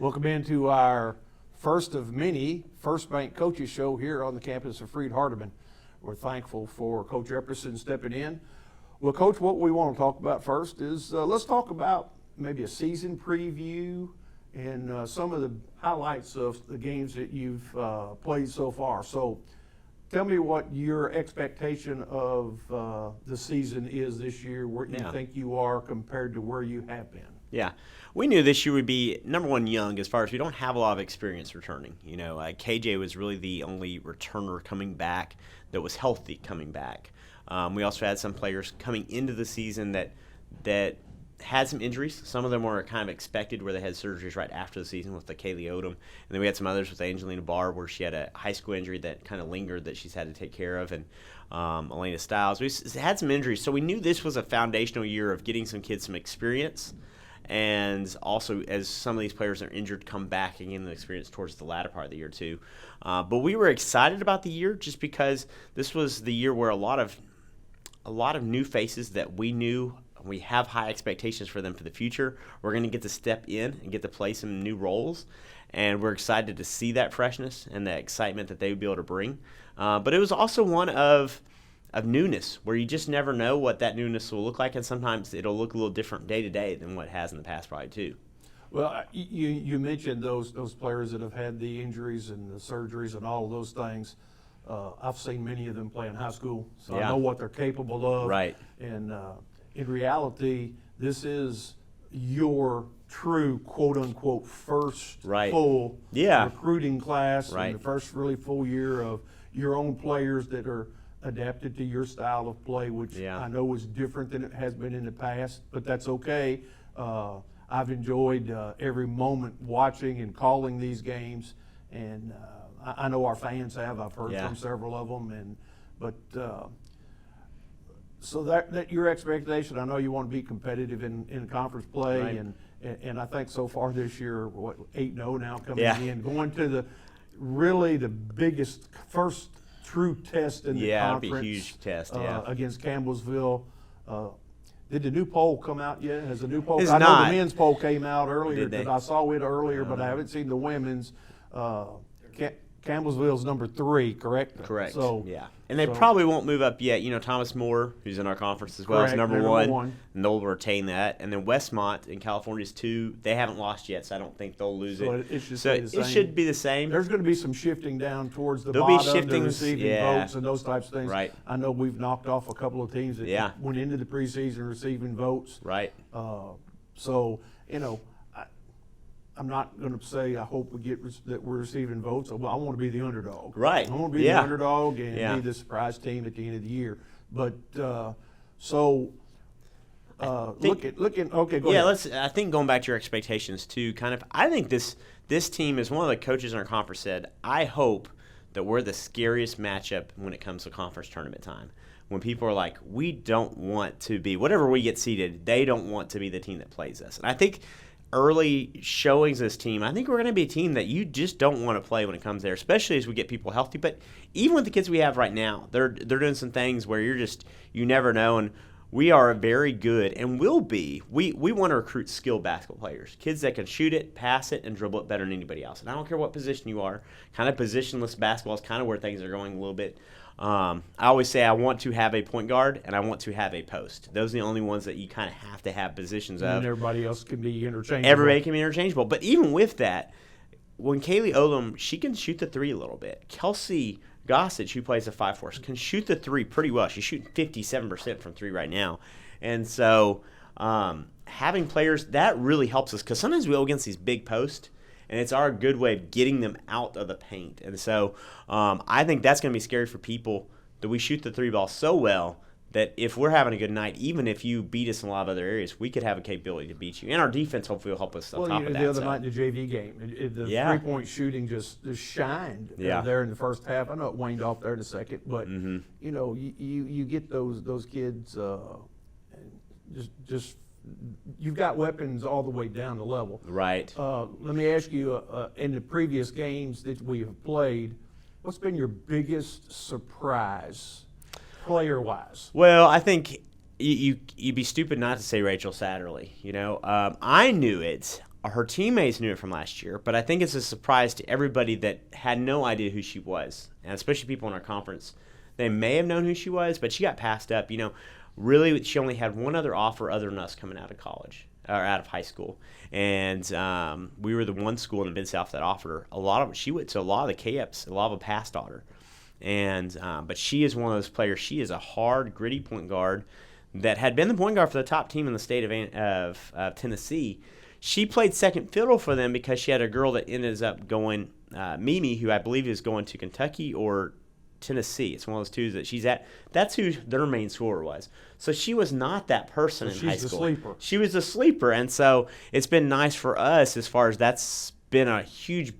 Welcome into our first of many First Bank Coaches Show here on the campus of Freed-Hardeman. We're thankful for Coach Epperson stepping in. Well, Coach, what we want to talk about first is let's talk about maybe a season preview and some of the highlights of the games that you've played so far. So tell me what your expectation of the season is this year, where you think you are compared to where you have been. Yeah, we knew this year would be, number one, young, as far as we don't have a lot of experience returning. KJ was really the only returner coming back that was healthy coming back. We also had some players coming into the season that had some injuries. Some of them were kind of expected, where they had surgeries right after the season, with the Kaylee Odom. And then we had some others with Angelina Barr, where she had a high school injury that kind of lingered that she's had to take care of, and Elena Stiles. We had some injuries, so we knew this was a foundational year of getting some kids some experience. And also, as some of these players that are injured come back and gain the experience towards the latter part of the year too. But we were excited about the year just because this was the year where a lot of new faces that we knew, we have high expectations for them for the future. We're going to get to step in and get to play some new roles, and we're excited to see that freshness and that excitement that they would be able to bring. But it was also one of newness, where you just never know what that newness will look like, and sometimes it'll look a little different day to day than what it has in the past probably too. Well, you mentioned those players that have had the injuries and the surgeries and all of those things. I've seen many of them play in high school, so I know what they're capable of. Right. And in reality, this is your true quote-unquote first full recruiting class, and the first really full year of your own players that are adapted to your style of play, which I know is different than it has been in the past, but that's okay. I've enjoyed every moment watching and calling these games, and I know our fans have. I've heard from several of them, so that your expectation. I know you want to be competitive in conference play, and I think so far this year, 8-0 now coming in, going to the biggest first true test in the conference. It'd be a huge test, against Campbellsville. Did the new poll come out yet? Has the new poll? It's I know not. the men's poll came out earlier. Did I saw it earlier, but I haven't seen the women's. Campbellsville's number 3, correct? Correct. So and they probably won't move up yet. Thomas Moore, who's in our conference as well, is number one, and they'll retain that. And then Westmont in California is 2. They haven't lost yet, so I don't think they'll lose it. It should be the same. There's going to be some shifting down towards the bottom, the receiving votes and those types of things. Right. I know we've knocked off a couple of teams that went into the preseason receiving votes. Right. I'm not going to say I hope we get that we're receiving votes. I want to be the underdog. Right. I want to be the underdog and be the surprise team at the end of the year. But looking. Okay, go ahead. I think going back to your expectations too. I think this team is one of the coaches in our conference said, I hope that we're the scariest matchup when it comes to conference tournament time. When people are like, we don't want to be, whatever we get seeded, they don't want to be the team that plays us. And I think early showings of this team, I think we're going to be a team that you just don't want to play when it comes there, especially as we get people healthy. But even with the kids we have right now, they're doing some things where you never know. And we are very good, and will be. We want to recruit skilled basketball players, kids that can shoot it, pass it, and dribble it better than anybody else. And I don't care what position you are. Kind of positionless basketball is kind of where things are going a little bit. I always say I want to have a point guard and I want to have a post. Those are the only ones that you kind of have to have positions of. And everybody else can be interchangeable. Everybody can be interchangeable. But even with that, when Kaylee Odom, she can shoot the 3 a little bit. Kelsey Gossett, who plays the 5-4, can shoot the 3 pretty well. She's shooting 57% from 3 right now. And so having players, that really helps us, because sometimes we go against these big posts, and it's our good way of getting them out of the paint. And so I think that's going to be scary for people, that we shoot the 3 ball so well that if we're having a good night, even if you beat us in a lot of other areas, we could have a capability to beat you. And our defense hopefully will help us on top of that. The other night in the JV game, the three-point shooting just shined there in the first half. I know it waned off there in the second, but you get those kids just you've got weapons all the way down the level. Right. Let me ask you, in the previous games that we have played, what's been your biggest surprise, player-wise? Well, I think you'd be stupid not to say Rachel Satterley. I knew it. her teammates knew it from last year, but I think it's a surprise to everybody that had no idea who she was, and especially people in our conference. They may have known who she was, but she got passed up. Really, she only had one other offer other than us coming out of college or out of high school, and we were the one school in the Mid-South that offered her. She went to a lot of the K-ups, a lot of them passed on her, and but she is one of those players. She is a hard, gritty point guard that had been the point guard for the top team in the state of Tennessee. She played second fiddle for them because she had a girl that ended up going, Mimi, who I believe is going to Kentucky or Tennessee. It's one of those two that she's at. That's who their main scorer was. So she was not that person in high school. She's the sleeper. She was the sleeper, and so it's been nice for us as far as that's been a huge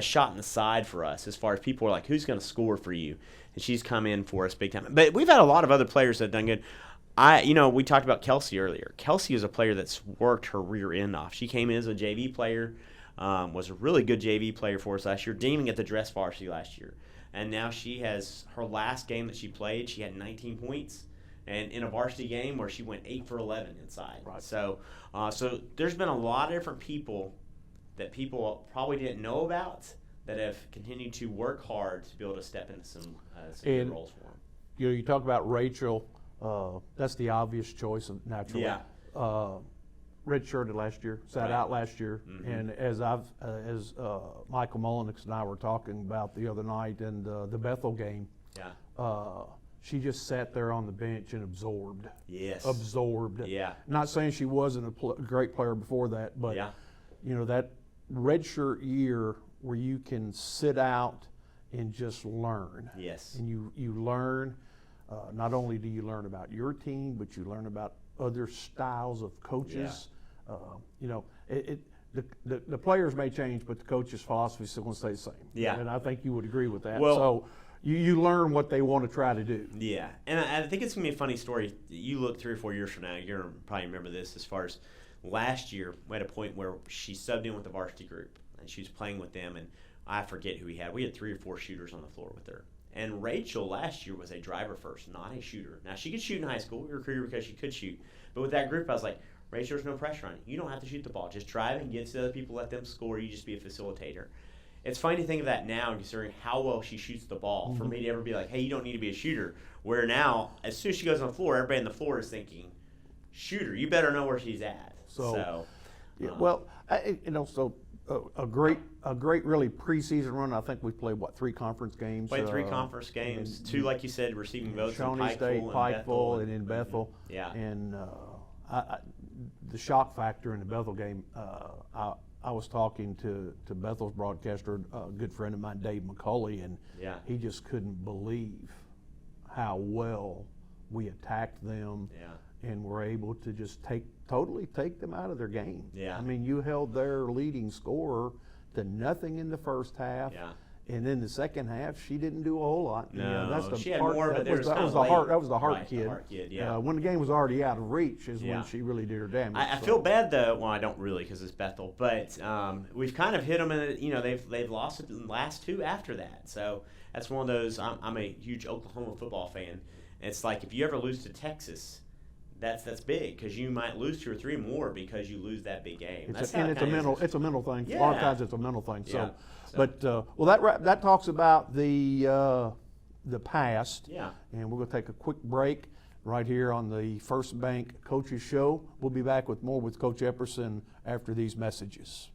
shot in the side for us as far as people are like, who's going to score for you? And she's come in for us big time. But we've had a lot of other players that have done good. We talked about Kelsey earlier. Kelsey is a player that's worked her rear end off. She came in as a JV player, was a really good JV player for us last year, didn't even get the dress varsity last year. And now she has her last game that she played, she had 19 points. And in a varsity game where she went 8 for 11 inside. Right. So there's been a lot of different people that people probably didn't know about that have continued to work hard to be able to step into some good roles for them. You talk about Rachel. That's the obvious choice, naturally. Yeah. Redshirted last year, sat out last year, and as Michael Mullenix and I were talking about the other night in the Bethel game, she just sat there on the bench and absorbed. Yes. Absorbed. Yeah. Not saying she wasn't a great player before that, but that redshirt year where you can sit out and just learn. Yes. And you learn. Not only do you learn about your team, but you learn about other styles of coaches. The players may change, but the coach's philosophy is still going to stay the same. Yeah. And I think you would agree with that. Well, so you learn what they want to try to do. Yeah. And I think it's going to be a funny story. You look 3 or 4 years from now, you're going to probably remember this as far as last year, we had a point where she subbed in with the varsity group, and she was playing with them, and I forget who we had. We had 3 or 4 shooters on the floor with her. And Rachel last year was a driver first, not a shooter. Now, she could shoot in high school. We recruited her because she could shoot. But with that group, I was like, Rachel, there's no pressure on you. You don't have to shoot the ball. Just drive and get to the other people, let them score. You just be a facilitator. It's funny to think of that now, considering how well she shoots the ball, for me to ever be like, hey, you don't need to be a shooter. Where now, as soon as she goes on the floor, everybody on the floor is thinking, shooter, you better know where she's at. A great really preseason run. I think we played 3 conference games. Played 3 conference games. 2, like you said, receiving votes in Shawnee State, Pikeville, and in Bethel. Yeah. And the shock factor in the Bethel game. I was talking to Bethel's broadcaster, a good friend of mine, Dave McCulley, and he just couldn't believe how well we attacked them. Yeah. And were able to just totally take them out of their game. Yeah. I mean, you held their leading scorer to nothing in the first half. Yeah. And then the second half, she didn't do a whole lot. No, that's she had more, but that was the heart kid. The heart kid, yeah. When the game was already out of reach is when she really did her damage. I feel bad though. Well, I don't really because it's Bethel, but we've kind of hit them in. They've lost it in the last 2 after that. So that's one of those. I'm a huge Oklahoma football fan. It's like if you ever lose to Texas. That's big because you might lose 2 or 3 more because you lose that big game. It's a mental thing. Yeah. A lot of times it's a mental thing. Yeah. But that talks about the past. Yeah. And we're going to take a quick break right here on the First Bank Coaches Show. We'll be back with more with Coach Epperson after these messages.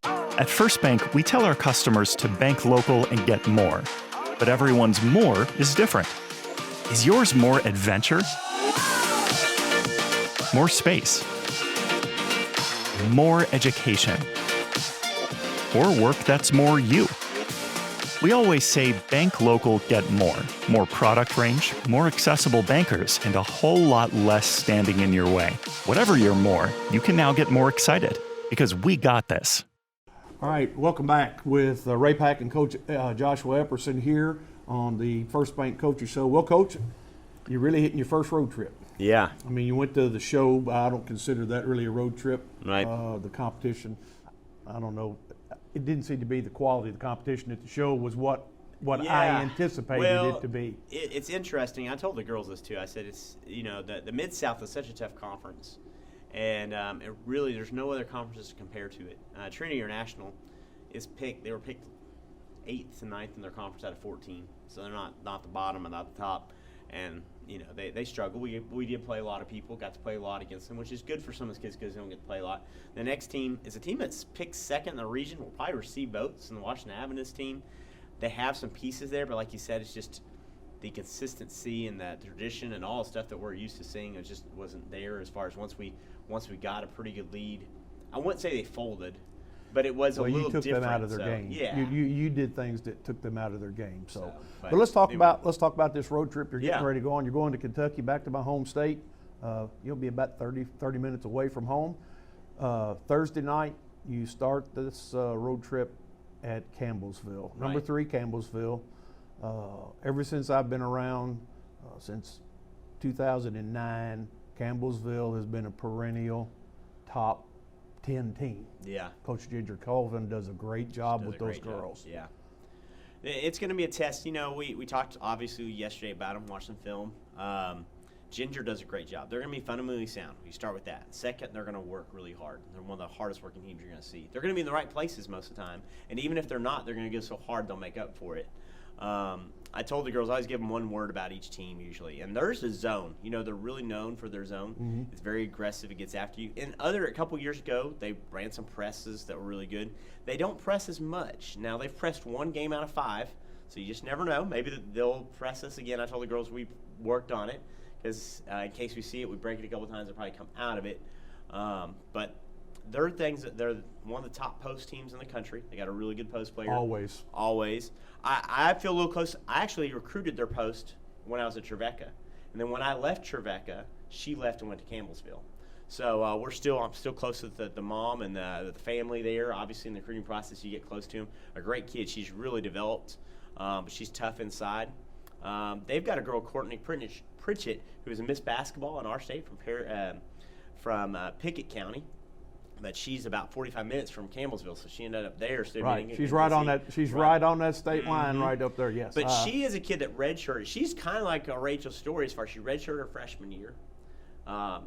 At First Bank, we tell our customers to bank local and get more. But everyone's more is different. Is yours more adventure? More space, more education, or work that's more you. We always say bank local, get more product range, more accessible bankers, and a whole lot less standing in your way. Whatever your more, you can now get more excited because we got this. All right, welcome back with Ray Pack and Coach Joshua Epperson here on the First Bank Coaches Show. Well, Coach, you're really hitting your first road trip. Yeah. I mean, you went to the show, but I don't consider that really a road trip. Right. The competition, I don't know. It didn't seem to be the quality of the competition at the show was what I anticipated it to be. It's interesting. I told the girls this too. I said it's the Mid-South is such a tough conference, And it really, there's no other conferences to compare to it. Trinity International they were picked 8th to 9th in their conference out of 14. So they're not the bottom and not the top. And, they struggle. We did play a lot of people, got to play a lot against them, which is good for some of those kids because they don't get to play a lot. The next team is a team that's picked 2nd in the region. Will probably receive votes in the Washington Avenue team. They have some pieces there, but like you said, it's just the consistency and that tradition and all the stuff that we're used to seeing. It just wasn't there as far as once we got a pretty good lead. I wouldn't say they folded, but it was a little different. You took them out of their game. Yeah, you did things that took them out of their game. But but let's talk about this road trip you're getting Yeah. ready to go on. You're going to Kentucky, back to my home state. You'll be about 30 minutes away from home. Thursday night, you start this road trip at Campbellsville, number Right. 3 Campbellsville. Ever since I've been around, since 2009, Campbellsville has been a perennial top 10 team. Yeah. Coach Ginger Colvin does a great job Does with a those great job. girls. Yeah. It's going to be a test. We talked obviously yesterday about them, watching film. Ginger does a great job. They're going to be fundamentally sound. You start with that. Second, they're going to work really hard. They're one of the hardest working teams you're going to see. They're going to be in the right places most of the time. And even if they're not, they're going to go so hard they'll make up for it. I told the girls I always give them one word about each team usually, and theirs is zone. They're really known for their zone. Mm-hmm. It's very aggressive. It gets after you. And a couple years ago, they ran some presses that were really good. They don't press as much. Now, they've pressed 1 game out of 5, so you just never know. Maybe they'll press us again. I told the girls we worked on it because in case we see it, we break it a couple times, they'll probably come out of it. But there are things that they're one of the top post teams in the country. They got a really good post player. Always. I feel a little close. I actually recruited their post when I was at Trevecca. And then when I left Trevecca, she left and went to Campbellsville. So I'm still close with the mom and the family there. Obviously, in the recruiting process, you get close to them. A great kid. She's really developed, but she's tough inside. They've got a girl, Courtney Pritchett, who is a Miss Basketball in our state from Pickett County. But she's about 45 minutes from Campbellsville, so she ended up there. Right. She's right on that. She's right on that state line, right up there. Yes. But she is a kid that redshirted. She's kind of like a Rachel Story as far as she redshirted her freshman year.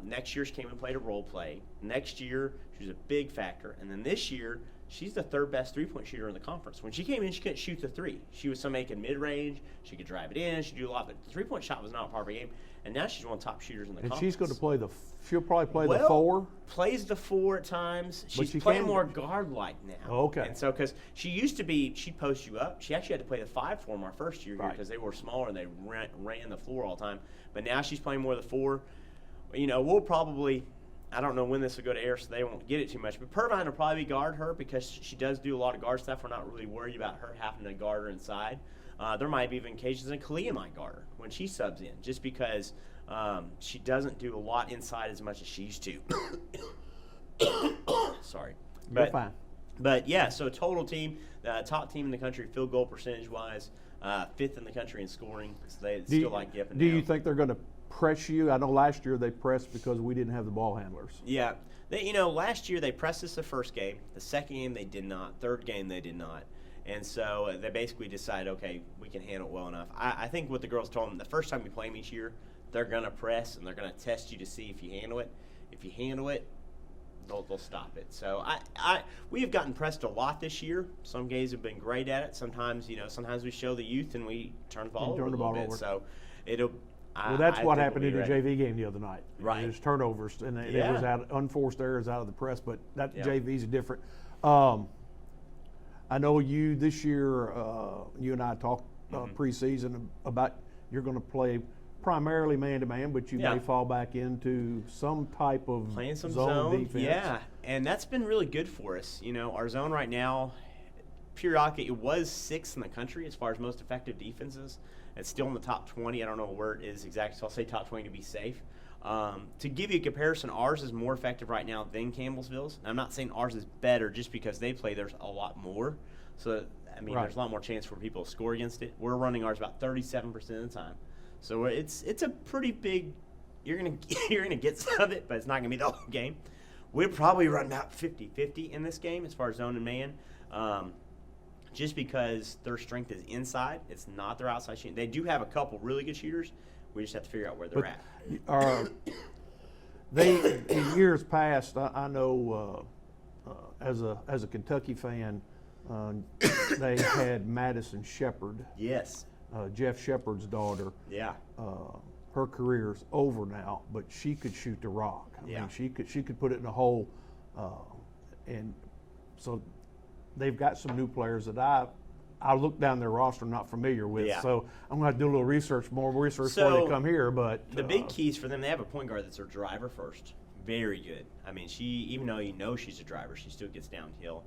Next year she came and played a role play. Next year she was a big factor, and then this year she's the 3rd best 3-point shooter in the conference. When she came in, she couldn't shoot the 3. She was making mid-range. She could drive it in. She could do a lot, but the 3-point shot was not a part of her game. And now she's one of the top shooters in the conference. And she's going to play she'll probably play the 4. Plays the 4 at times. She's she playing can- more guard-like now. Okay. And so, because she used to be, she'd post you up. She actually had to play the 5 for them our first year here Right. because they were smaller and they ran the floor all the time. But now she's playing more of the 4. We'll probably, I don't know when this will go to air, so they won't get it too much. But Purvine will probably guard her because she does do a lot of guard stuff. We're not really worried about her having to guard her inside. There might be even occasions that Kalia might guard her when she subs in, just because she doesn't do a lot inside as much as she used to. Sorry. You're fine. But yeah, so total team, top team in the country, field goal percentage wise, 5th in the country in scoring. So they still like Giffen. Do you think they're going to press you? I know last year they pressed because we didn't have the ball handlers. Yeah. Last year they pressed us the first game. The second game they did not. Third game they did not. And so they basically decided, okay, we can handle it well enough. I think what the girls told them, the first time you play them each year, they're going to press and they're going to test you to see if you handle it. If you handle it, they'll stop it. So we have gotten pressed a lot this year. Some games have been great at it. Sometimes we show the youth and we turn the ball over a little bit. So it'll. Well, that's what happened in the ready. JV game the other night. Right. There's turnovers, and it was unforced errors out of the press, but that JV's different. I know you this year, you and I talked preseason about you're going to play primarily man-to-man, but you may fall back into some type of playing some zone defense. Yeah, and that's been really good for us. Our zone right now, periodically, it was 6th in the country as far as most effective defenses. It's still in the top 20. I don't know where it is exactly, so I'll say top 20 to be safe. To give you a comparison, ours is more effective right now than Campbellsville's. And I'm not saying ours is better just because they play. There's a lot more. So, there's a lot more chance for people to score against it. We're running ours about 37% of the time. So it's a pretty big – you're gonna get some of it, but it's not going to be the whole game. We'll probably run about 50-50 in this game as far as zone and man. Just because their strength is inside. It's not their outside shooting. They do have a couple really good shooters. We just have to figure out where they're at. They in years past, I know as a Kentucky fan, they had Madison Shepard, Yes. Jeff Shepard's daughter. Yeah. Her career's over now, but she could shoot the rock. I Yeah. mean, she could put it in a hole, and so they've got some new players that I look down their roster, I'm not familiar with. Yeah. So I'm going to do a little more research before they come here. But The big keys for them, they have a point guard that's their driver first. Very good. I mean, even though you know she's a driver, she still gets downhill.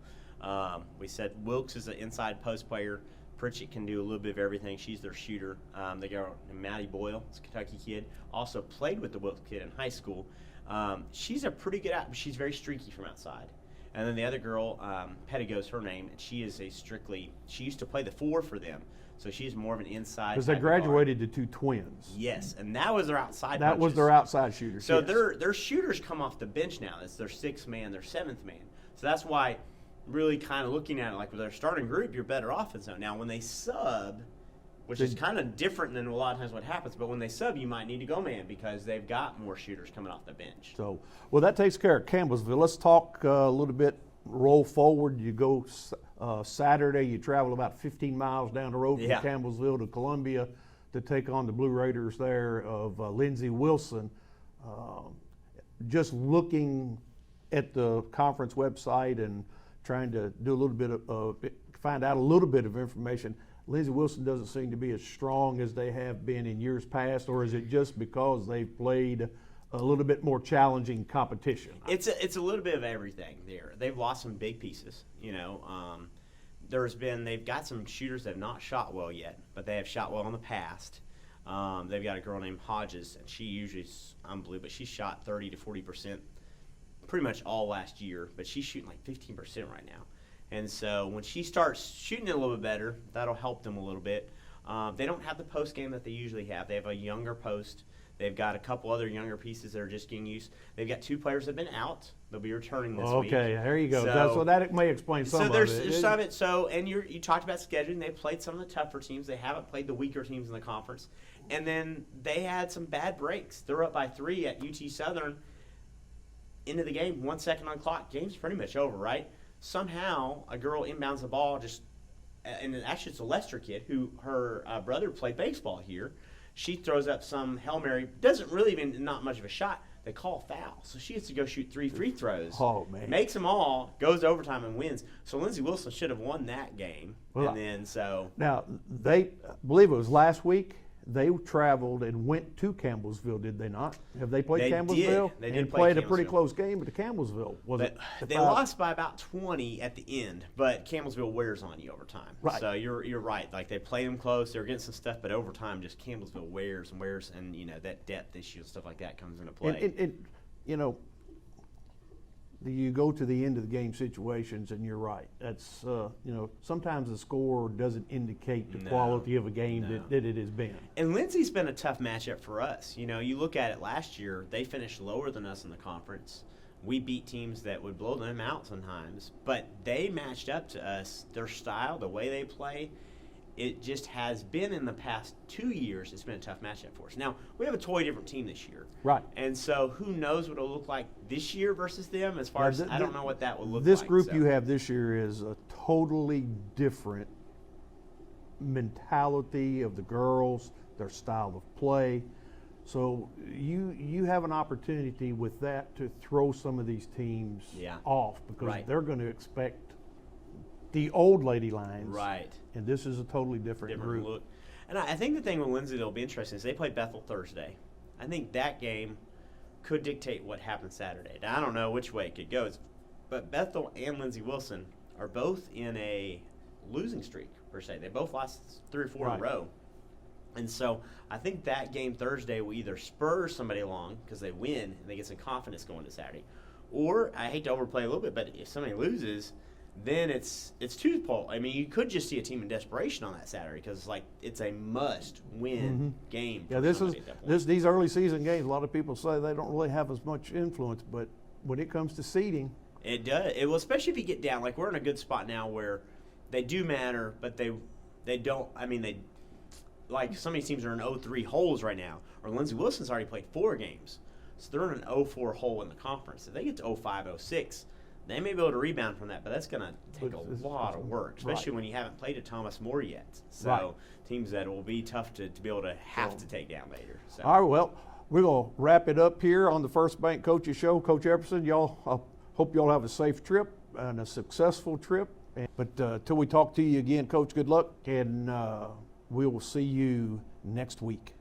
We said Wilkes is an inside post player. Pritchett can do a little bit of everything. She's their shooter. They got Maddie Boyle, it's a Kentucky kid, also played with the Wilkes kid in high school. She's a pretty good she's very streaky from outside. And then the other girl, Pettigo's her name, and she is she used to play the 4 for them. So she's more of an inside. because they graduated to 2 twins. Yes, and that was their outside That was punches. their outside shooters. So yes. their shooters come off the bench now. That's their 6th man, their 7th man. So that's why, really kind of looking at it like with their starting group, you're better off in zone. Now when they sub, which is kind of different than a lot of times what happens, but when they sub, you might need to go man because they've got more shooters coming off the bench. So, well, that takes care of Campbellsville. Let's talk a little bit. Roll forward. You go Saturday. You travel about 15 miles down the road from Yeah. Campbellsville to Columbia to take on the Blue Raiders there of Lindsey Wilson. Just looking at the conference website and trying to do a little bit of find out a little bit of information. Lindsey Wilson doesn't seem to be as strong as they have been in years past, or is it just because they've played a little bit more challenging competition? It's a little bit of everything there. They've lost some big pieces, you know. They've got some shooters that have not shot well yet, but they have shot well in the past. They've got a girl named Hodges, and she usually is unbelievable, but she shot 30 to 40% pretty much all last year, but she's shooting like 15% right now. And so when she starts shooting it a little bit better, that'll help them a little bit. They don't have the post game that they usually have. They have a younger post. They've got a couple other younger pieces that are just getting used. They've got 2 players that have been out. They'll be returning this week. Okay, there you go. So, So that may explain some of there's it. some of it. So, and you talked about scheduling. They played some of the tougher teams. They haven't played the weaker teams in the conference. And then they had some bad breaks. They're up by 3 at UT Southern. Into the game, 1 second on the clock. Game's pretty much over, right? Somehow, a girl inbounds the ball and actually it's a Lester kid who her brother played baseball here. She throws up some Hail Mary, doesn't really even, not much of a shot. They call a foul. So she has to go shoot 3 free throws. Oh, man. Makes them all, goes to overtime and wins. So Lindsey Wilson should have won that game. Well, and then so. Now, I believe it was last week, they traveled and went to Campbellsville, did they not? Have they played They Campbellsville? did. They did and play played a pretty Campbellsville. close game to Campbellsville. They lost by about 20 at the end, but Campbellsville wears on you over time. Right. So you're right. Like they played them close, they were getting some stuff, but over time, just Campbellsville wears, and you know that depth issue and stuff like that comes into play. And you know, you go to the end of the game situations, and you're right. That's you know, sometimes the score doesn't indicate the No, quality of a game no. that it has been. And Lindsay's been a tough matchup for us. You know, you look at it last year, they finished lower than us in the conference. We beat teams that would blow them out sometimes, but they matched up to us. Their style, the way they play, it just has been in the past 2 years, it's been a tough matchup for us. Now, we have a totally different team this year. Right. And so who knows what it'll look like this year versus them as far as I don't know what that will look like. This group so. you have this year is a totally different mentality of the girls, their style of play. So you have an opportunity with that to throw some of these teams Yeah. off because Right. they're going to expect the old lady lines. Right. And this is a totally different group. Look. And I think the thing with Lindsay that'll be interesting is they play Bethel Thursday. I think that game could dictate what happens Saturday. Now, I don't know which way it goes, but Bethel and Lindsey Wilson are both in a losing streak, per se. They both lost 3 or 4 in a Right. row. And so I think that game Thursday will either spur somebody along because they win and they get some confidence going to Saturday. Or, I hate to overplay a little bit, but if somebody loses, then it's two-pole. I mean, you could just see a team in desperation on that Saturday because it's a must-win game. Yeah, for this is somebody at that point. these early season games. A lot of people say they don't really have as much influence, but when it comes to seeding, It does. It will, especially if you get down. Like we're in a good spot now where they do matter, but they don't. I mean, like some of these teams are in 0-3 holes right now. Or Lindsey Wilson's already played 4 games, So they're in an 0-4 hole in the conference. If they get to 0-5, 0-6, they may be able to rebound from that, but that's going to take a lot of work, especially when you haven't played a Thomas More yet. So teams that will be tough to be able to have to take down later. So. All right, well, we're going to wrap it up here on the First Bank Coaches Show. Coach Epperson, I hope y'all have a safe trip and a successful trip. But till we talk to you again, Coach, good luck, and we will see you next week.